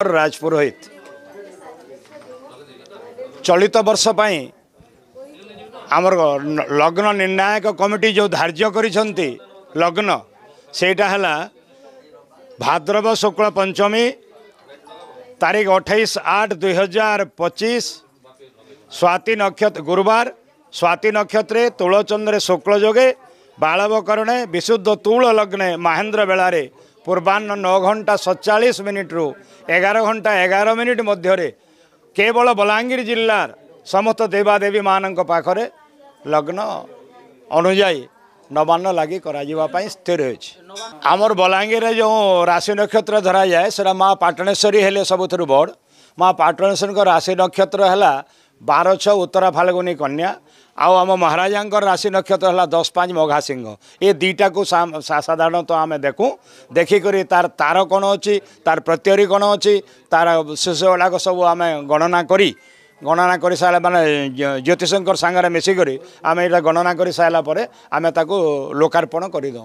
राजपुरोहित चलित वर्ष आमर लग्न निर्णायक कमिटी जो धार्य करिसंती लग्न सेटा हला भाद्रव शुक्ल पंचमी तारीख 28/8/2025 स्वाति नक्षत्र गुरुवार स्वाति नक्षत्रे तुलचंद्रे शुक्ल जोगे बालवकरणे विशुद्ध तुल लग्ने महेंद्र बेलारे पूर्वाह्न 9:47 रु 11:11 मध्य केवल बलांगीर जिल्लार समस्त देवादेवी मानक पाखरे लग्न अनुजाई नवान्न लगी स्थिर होती। आमर बलांगीर जो राशि नक्षत्र धरा जाए सर माँ पाटणेश्वरी हेले सबुठ बड़ माँ पाटणेश्वरी राशि नक्षत्र है 12/6 उत्तरा फाल्गुनी कन्या आम महाराजा राशि नक्षत्र है 10/5 मघा सिंह ये दुईटा को साधारणतः आम देखूँ देखिक तार तार कौन अच्छी तार प्रत्यय कौन अच्छी तार शेष गुड़ाक सब आम गणना कर सारा माने ज्योतिषंकर सांगे मिसिक आम यहाँ गणना कर सारापर आम लोकार्पण करदे।